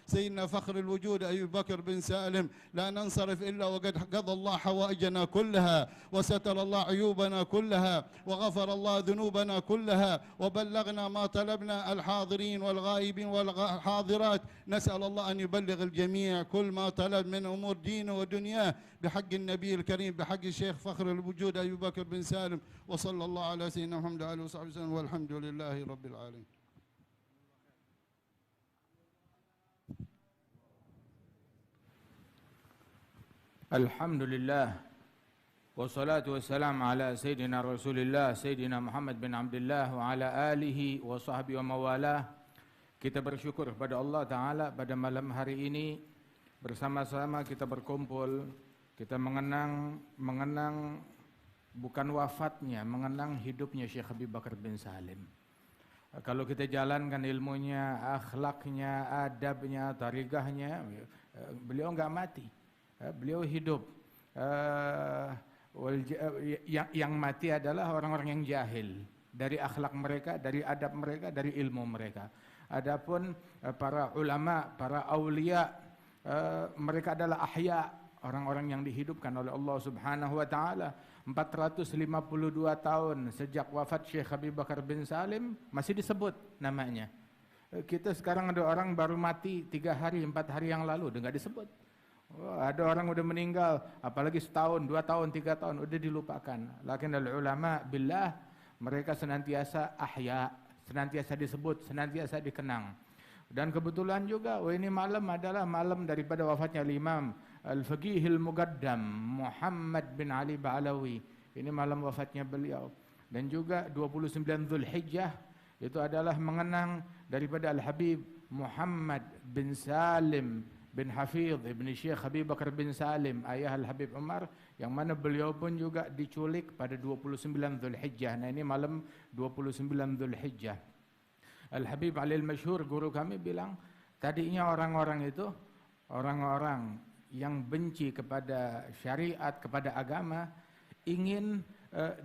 سيدنا فخر الوجود أبي بكر بن سالم. لا ننصرف إلا وقد قضى الله حوائجنا كلها، وستر الله عيوبنا كلها، وغفر الله ذنوبنا كلها، وبلغنا ما طلبنا الحاضرين والغائبين والحاضرات. نسأل الله أن يبلغ الجميع كل ما طلب من أمور دينه ودنياه بحق النبي الكريم، بحق الشيخ فخر الوجود أبي بكر بن سالم. وصلى الله على سيدنا محمد وعلى آله وصحبه وسلم، والحمد لله رب العالمين. Alhamdulillah, wassalatu wassalamu ala Sayyidina Rasulillah, Sayyidina Muhammad bin Abdullah wa ala alihi wa sahbihi wa mawalah. Kita bersyukur kepada Allah Ta'ala pada malam hari ini bersama-sama kita berkumpul, kita mengenang bukan wafatnya, mengenang hidupnya Syekh Habib Bakar bin Salim. Kalau kita jalankan ilmunya, akhlaknya, adabnya, tarikahnya, beliau enggak mati. Beliau hidup. Yang mati adalah orang-orang yang jahil dari akhlak mereka, dari adab mereka, dari ilmu mereka. Adapun para ulama, para aulia, mereka adalah ahya, orang-orang yang dihidupkan oleh Allah Subhanahu wa taala. 452 tahun sejak wafat Syekh Habib Bakar bin Salim masih disebut namanya. Kita sekarang ada orang baru mati 3 hari, 4 hari yang lalu udah enggak disebut. Ada orang udah meninggal, apalagi setahun, 2 tahun, 3 tahun udah dilupakan. Lakin ulama billah, mereka senantiasa ahya, senantiasa disebut, senantiasa dikenang. Dan kebetulan juga ini malam adalah malam daripada wafatnya Imam Al-Faqihil Muqaddam Muhammad bin Ali Ba'alawi. Ini malam wafatnya beliau. Dan juga 29 Zulhijjah itu adalah mengenang daripada Al-Habib Muhammad bin Salim bin Hafidh ibn Syekh Habib Bakar bin Salim, ayah Al-Habib Umar, yang mana beliau pun juga diculik pada 29 Zulhijjah. Nah ini malam 29 Zulhijjah. Al-Habib Ali Al-Masyhur, guru kami, bilang tadinya orang-orang itu orang-orang yang benci kepada syariat, kepada agama, ingin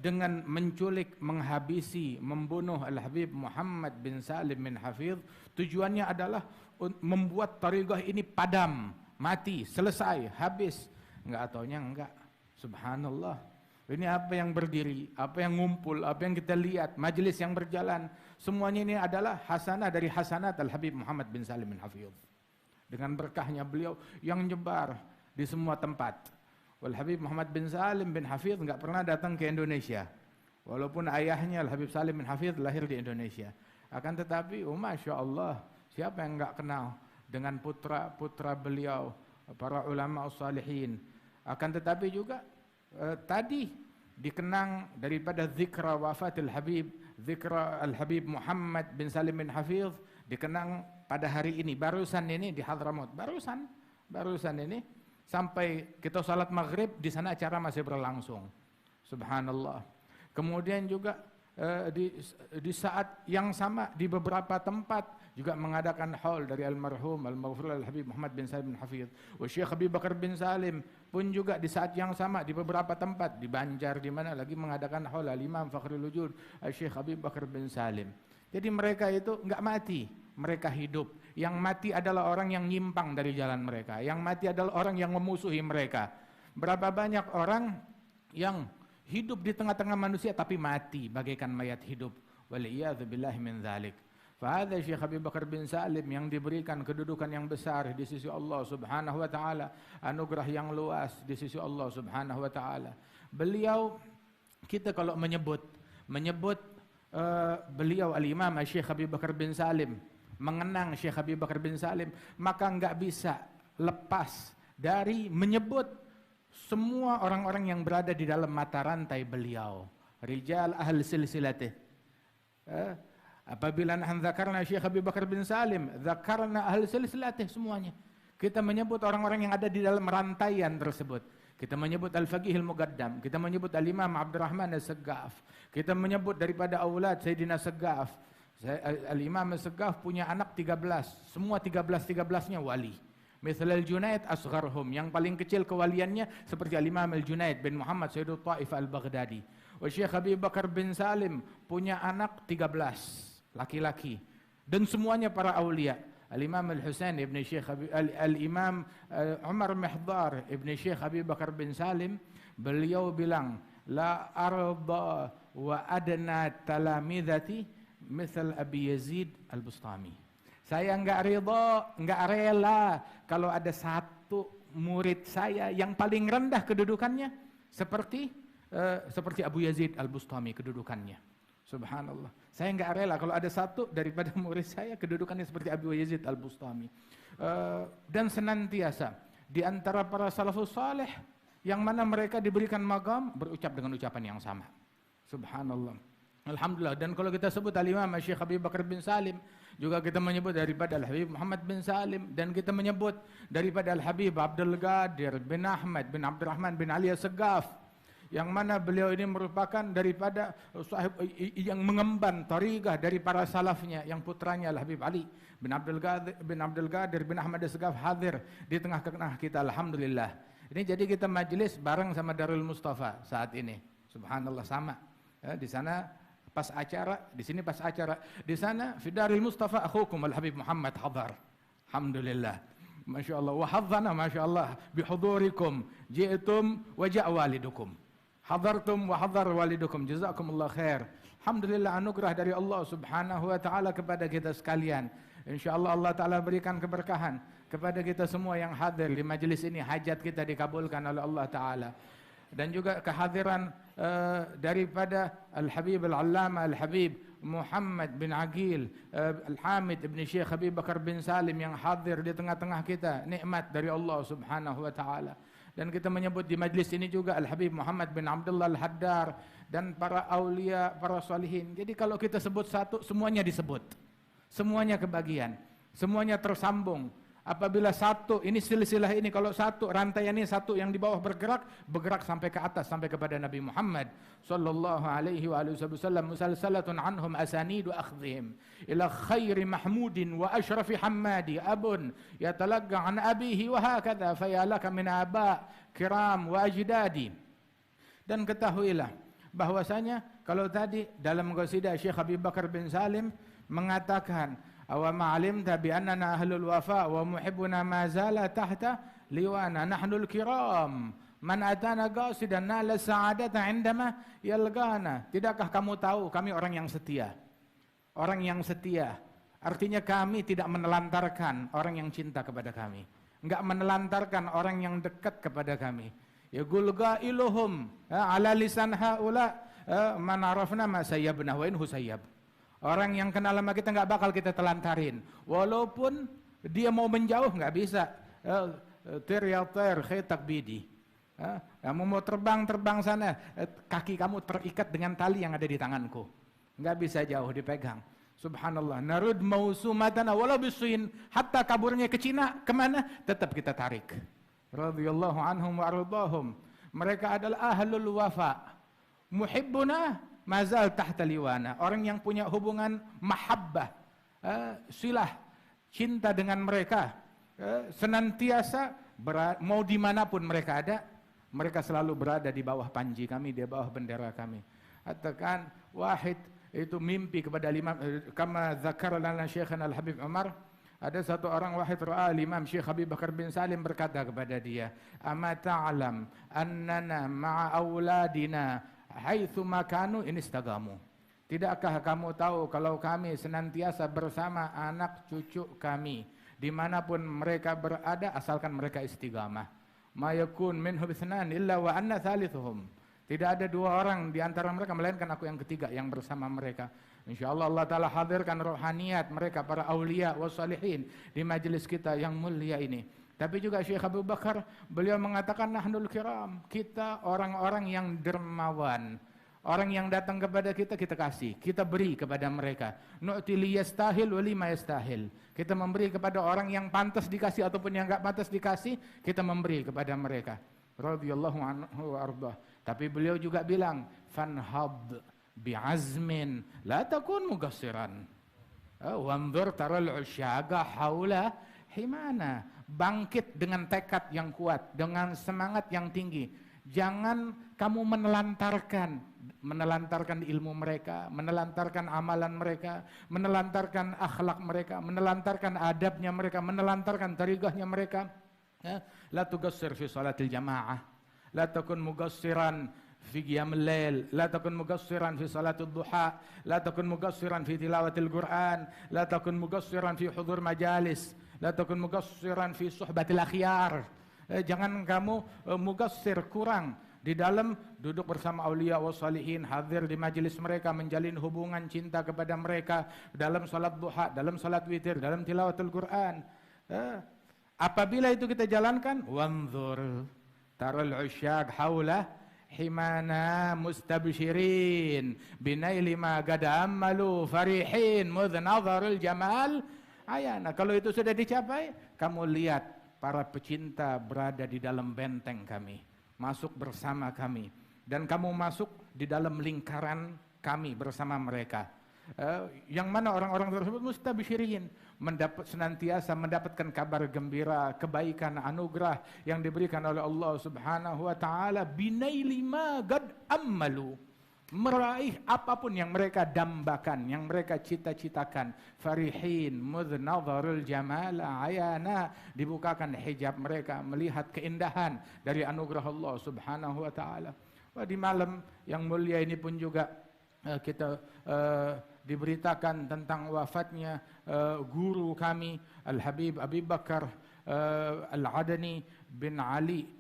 dengan menculik, menghabisi, membunuh Al-Habib Muhammad bin Salim bin Hafidh. Tujuannya adalah membuat tariqah ini padam, mati, selesai, habis. Enggak taunya enggak. Subhanallah. Ini apa yang berdiri, apa yang ngumpul, apa yang kita lihat, majelis yang berjalan, semuanya ini adalah hasanah dari hasanat Al-Habib Muhammad bin Salim bin Hafidh. Dengan berkahnya beliau yang nyebar di semua tempat. Al-Habib Muhammad bin Salim bin Hafidh enggak pernah datang ke Indonesia. Walaupun ayahnya Al-Habib Salim bin Hafidh lahir di Indonesia. Akan tetapi, Masya Allah, siapa yang enggak kenal dengan putra-putra beliau, para ulama salihin. Akan tetapi juga tadi dikenang daripada zikra wafatil Habib, zikra Al-Habib Muhammad bin Salim bin Hafidh, dikenang pada hari ini, barusan ini di Hadramaut, barusan ini. Sampai kita salat maghrib, di sana acara masih berlangsung. Subhanallah. Kemudian juga di saat yang sama di beberapa tempat juga mengadakan haul dari almarhum al-maghfur al-Habib Muhammad bin Salim bin Hafidh. Syekh Habib Bakar bin Salim pun juga di saat yang sama di beberapa tempat, di Banjar, di mana lagi mengadakan haul al-Imam Fakhrul Wujud Syekh Habib Bakar bin Salim. Jadi mereka itu enggak mati, mereka hidup. Yang mati adalah orang yang nyimpang dari jalan mereka. Yang mati adalah orang yang memusuhi mereka. Berapa banyak orang yang hidup di tengah-tengah manusia tapi mati bagaikan mayat hidup. Waliyadzubillahi min dzalik. Fahadha Syekh Habib Bakar bin Salim yang diberikan kedudukan yang besar di sisi Allah Subhanahu wa taala, anugerah yang luas di sisi Allah Subhanahu wa taala. Beliau, kita kalau menyebut beliau Al-Imam Syekh Habib Bakar bin Salim, mengenang Syekh Habib Bakar bin Salim, maka enggak bisa lepas dari menyebut semua orang-orang yang berada di dalam mata rantai beliau, rijal ahl silsilatih. Apabila nahnu dzakarna Syekh Habib Bakar bin Salim, dzakarna ahl silsilatih semuanya. Kita menyebut orang-orang yang ada di dalam rantaian tersebut. Kita menyebut Al-Faqihil Muqaddam, kita menyebut Al-Imam Abdurrahman As-Saggaf, kita menyebut daripada aulad Sayyidina Saggaf. Al-Imam As-Saggaf punya anak 13, semua 13-13-nya wali. Misal Al-Junaid asgharhum, yang paling kecil kewaliannya seperti Al-Imam Al-Junaid bin Muhammad Sayyidul Taif Al-Baghdadi. Syekh Habib Bakar bin Salim punya anak 13 laki-laki dan semuanya para aulia. Al-Imam Al-Husain ibn Syekh Al-Imam Umar Mihdar ibn Syekh Abi Bakar bin Salim, beliau bilang, la arda wa adna talamidati misal Abi Yazid Al-Bustami. Saya enggak rela kalau ada satu murid saya yang paling rendah kedudukannya seperti Abu Yazid Al-Bustami kedudukannya. Subhanallah. Saya enggak rela kalau ada satu daripada murid saya kedudukannya seperti Abu Yazid Al-Bustami. Dan senantiasa di antara para salafus saleh yang mana mereka diberikan magam berucap dengan ucapan yang sama. Subhanallah. Alhamdulillah. Dan kalau kita sebut Al-Imam Syekh Abi Bakar bin Salim, juga kita menyebut daripada Al-Habib Muhammad bin Salim, dan kita menyebut daripada Al-Habib Abdul Qadir bin Ahmad bin Abdurrahman bin Ali As-Segaf, yang mana beliau ini merupakan daripada sahib yang mengemban tariqah dari para salafnya, yang putranya Al-Habib Ali bin Abdul Qadir bin Ahmad As-Segaf hadir di tengah-tengah kita. Alhamdulillah. Ini jadi kita majlis bareng sama Darul Mustafa saat ini. Subhanallah, sama. Di sana pas acara, di sini pas acara, di sana fi Darul Mustafa akhukum Al-Habib Muhammad hadar. Alhamdulillah. Masya Allah. Wa hadzana masya Allah bihudurikum ji'tum wa ja'a walidukum. Hadartum wa hadar walidukum. Jazakumullah khair. Alhamdulillah, anugerah dari Allah Subhanahu wa taala kepada kita sekalian. Insyaallah Allah taala berikan keberkahan kepada kita semua yang hadir di majelis ini, hajat kita dikabulkan oleh Allah taala. Dan juga kehadiran daripada Al-Habib Al-Allama Al-Habib Muhammad bin Aqil Al-Hamid bin Syekh Abi Bakar bin Salim yang hadir di tengah-tengah kita, nikmat dari Allah Subhanahu wa taala. Dan kita menyebut di majlis ini juga Al-Habib Muhammad bin Abdullah Al-Haddar dan para aulia, para salihin. Jadi kalau kita sebut satu, semuanya disebut. Semuanya kebagian, semuanya tersambung. Apabila satu, ini silsilah ini, kalau satu, rantaian ini satu yang di bawah bergerak sampai ke atas, sampai kepada Nabi Muhammad sallallahu alaihi wasallam. Musalsalatun anhum asanidu akhdhihim ila khairi mahmudin wa ashrafi hammadi abun yatalagga an abihi wa hakadha fayalaka min aba kiram wa ajdadi. Dan ketahuilah bahwasanya kalau tadi dalam qasidah Syekh Abi Bakar bin Salim mengatakan, awa ma'alimta bi annana ahlul wafa wa muhibbuna ma zala tahta liwana nahnul kiram man atana qasidan nala sa'adata indama yalgana. Tidakkah kamu tahu kami orang yang setia? Orang yang setia artinya kami tidak menelantarkan orang yang cinta kepada kami, enggak menelantarkan orang yang dekat kepada kami. Ya gulga iluhum ala lisan haula man arafna ma sayyabna wa in husayyab. Orang yang kenal sama kita nggak bakal kita telantarin, walaupun dia mau menjauh nggak bisa. Tir ya tir khitak bidi. Kamu mau terbang sana, kaki kamu terikat dengan tali yang ada di tanganku, nggak bisa jauh dipegang. Subhanallah. Narud mausumatana walau bisuin, hatta kaburnya ke Cina kemana tetap kita tarik. Radhiyallahu anhum wa ardahum. Mereka adalah ahlul wafa. Muhibbuna mazal tahta liwana. Orang yang punya hubungan mahabbah, silah, cinta dengan mereka, senantiasa mau dimanapun mereka ada, mereka selalu berada di bawah panji kami, di bawah bendera kami. Katakan wahid itu mimpi kepada Imam, kama zakar lana Syekhana Al-Habib Umar, ada satu orang wahid ra'a Imam Syekh Abi Bakar bin Salim berkata kepada dia, ama ta'lam annana ma'a auladina haitsu makanu inistagamu. Tidakkah kamu tahu kalau kami senantiasa bersama anak cucu kami dimanapun mereka berada asalkan mereka istiqamah. Ma yakun minhum itsnan illa wa anna thalithuhum. Tidak ada dua orang di antara mereka melainkan aku yang ketiga yang bersama mereka. Insyaallah Allah taala hadirkan rohaniat mereka para aulia wassalihin di majelis kita yang mulia ini. Tapi juga Syekh Abu Bakar, beliau mengatakan nahnul kiram, kita orang-orang yang dermawan. Orang yang datang kepada kita, kita kasih, kita beri kepada mereka. Nu'ti liyastahil wa lima yastahil. Kita memberi kepada orang yang pantas dikasih ataupun yang enggak pantas dikasih, kita memberi kepada mereka. Radhiyallahu anhu wa ardah. Tapi beliau juga bilang, fanhad bi'azmin la takun mugassiran. Wanzur taral usyaga haula himana. Bangkit dengan tekad yang kuat, dengan semangat yang tinggi. Jangan kamu menelantarkan ilmu mereka, menelantarkan amalan mereka, menelantarkan akhlak mereka, menelantarkan adabnya mereka, menelantarkan tarikahnya mereka. Ya, la tugassir fi salatil jamaah, la takun mugassiran fi qiyamil lail, la takun mugassiran fi salatul duha, la takun mugassiran fi tilawatil Quran, la takun mugassiran fi hudur majalis, la takun mugassiran fi suhbatil akhyar. Jangan kamu mugassir, kurang di dalam duduk bersama aulia wa salihin, hadir di majelis mereka, menjalin hubungan cinta kepada mereka dalam salat duha, dalam salat witir, dalam tilawatul Quran. Apabila itu kita jalankan, wanzur taral usyaq haula himana mustabshirin binaili ma qad amalu farihin mudhnadharul jamal ayana. Kalau itu sudah dicapai, kamu lihat para pecinta berada di dalam benteng kami, masuk bersama kami, dan kamu masuk di dalam lingkaran kami bersama mereka. Yang mana orang-orang tersebut mustabshirin, senantiasa mendapatkan kabar gembira, kebaikan, anugerah yang diberikan oleh Allah Subhanahu wa taala, binaili ma qad amalu, meraih apapun yang mereka dambakan, yang mereka cita-citakan. Farihin mudhnadharul jamala ayana, dibukakan hijab mereka, melihat keindahan dari anugerah Allah Subhanahu wa taala. Di malam yang mulia ini pun juga kita diberitakan tentang wafatnya guru kami Al-Habib Abi Bakar Al-Adani bin Ali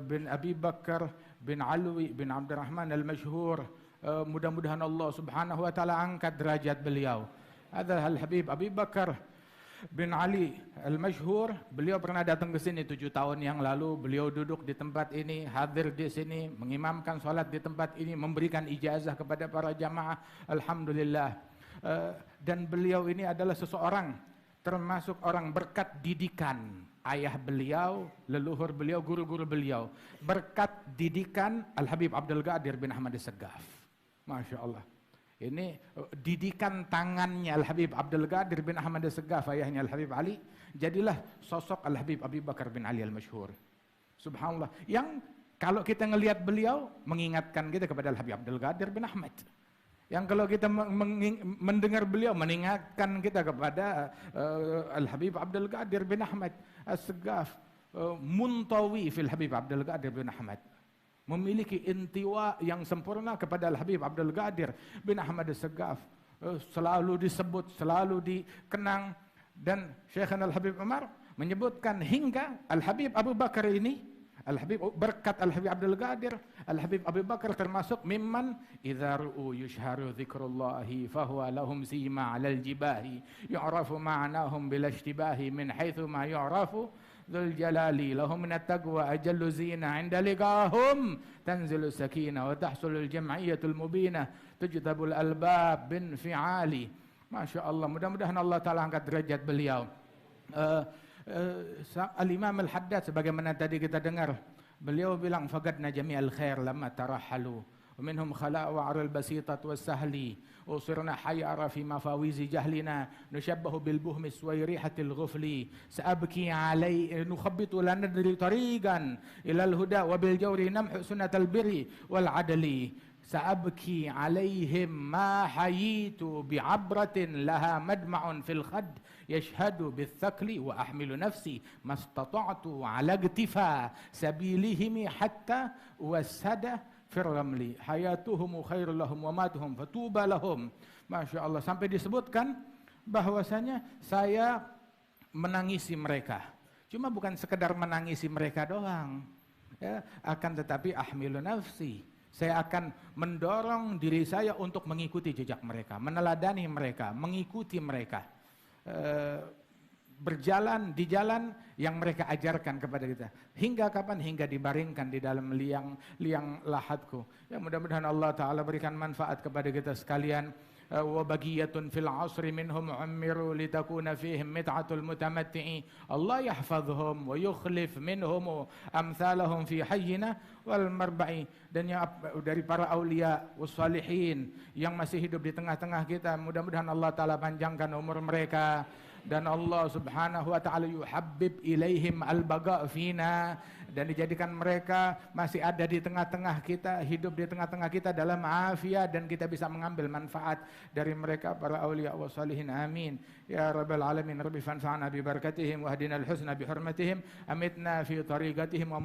bin Abi Bakar bin Alwi bin Abdurrahman Al-Mashhur. Mudah-mudahan Allah Subhanahu wa taala angkat derajat beliau. Ada Al-Habib Abi Bakar bin Ali Al-Mashhur, beliau pernah datang ke sini 7 tahun yang lalu. Beliau duduk di tempat ini, hadir di sini, mengimamkan salat di tempat ini, memberikan ijazah kepada para jamaah. Alhamdulillah. Dan beliau ini adalah seseorang, termasuk orang berkat didikan ayah beliau, leluhur beliau, guru-guru beliau. Berkat didikan Al-Habib Abdul Qadir bin Ahmad As-Saggaf. Masya Allah. Ini didikan tangannya Al-Habib Abdul Qadir bin Ahmad As-Saggaf, ayahnya Al-Habib Ali. Jadilah sosok Al-Habib Abi Bakar bin Ali Al-Mashhur. Subhanallah. Yang kalau kita ngelihat beliau, mengingatkan kita kepada Al-Habib Abdul Qadir bin Ahmad. Yang kalau kita mendengar beliau, mengingatkan kita kepada Al-Habib Abdul Qadir bin Ahmad As-Saggaf. Muntawi fil Habib Abdul Qadir bin Ahmad. Memiliki intiwa yang sempurna kepada Al-Habib Abdul Qadir bin Ahmad As-Saggaf. Selalu disebut, selalu dikenang. Dan Syekhana Al-Habib Umar menyebutkan hingga Al-Habib Abu Bakar ini, Al-Habib berkat Al-Habib Abdul Qadir, Al-Habib Abu Bakar termasuk mimman idza ru'u yushharu dzikrullahi fahuwa lahum sima 'alal jibahi yu'rafu ma'nahum bil ishtibahi min haitsu ma yu'rafu dzul jalali lahum minat taqwa ajallu zina 'inda liqahum tanzilu sakinah wa tahsulul jam'iyyatul mubinah tujtabul albab bin fi'ali. Masya Allah, mudah-mudahan Allah Ta'ala angkat derajat beliau. Al-Imam Al-Haddad sebagaimana tadi kita dengar, beliau bilang fagadna jami'al khair lamma tarahalu wa minhum khala'u 'aral basitat was-sahli usirna hayyara fi mafawizi jahlina nushabbahu bil buhmi suwairihatil ghufli sa'abki 'alai nukhabbitu la nadri tariqan ila al-huda wa bil jawri namhu sunnatal birri wal 'adli sa'abki 'alaihim ma hayitu bi'abratin laha madma'un fil khad yashhadu bithakli wa ahmilu nafsi mastata'tu 'ala iktifa sabilihim hatta wasada firramli hayatuhum khairul lahum wa matuhum fatuba lahum. Masya Allah, sampai disebutkan bahwasanya saya menangisi mereka. Cuma bukan sekedar menangisi mereka doang, ya, akan tetapi ahmilu nafsi, saya akan mendorong diri saya untuk mengikuti jejak mereka, meneladani mereka, mengikuti mereka, berjalan di jalan yang mereka ajarkan kepada kita. Hingga kapan? Hingga dibaringkan di dalam liang lahatku. Ya, mudah-mudahan Allah Ta'ala berikan manfaat kepada kita sekalian. Wa bagiyatun fil asri minhum umiru litakuna fihim mit'atul mutamatti'i Allah yahfadhum wa yukhlif minhum amthalahum fi hayyina wal marba'i. Dan yang dari para aulia wassalihin yang masih hidup di tengah-tengah kita, mudah-mudahan Allah Ta'ala panjangkan umur mereka, dan Allah Subhanahu wa taala yuhabbib ilaihim al-baqa fina, dan dijadikan mereka masih ada di tengah-tengah kita, hidup di tengah-tengah kita dalam afiat, dan kita bisa mengambil manfaat dari mereka para aulia wa salihin. Amin ya rabbal alamin. Rabbi fanfa'na bi barakatihim wa hadina al-husna bi hurmatihim, amitna fi tariqatihim wa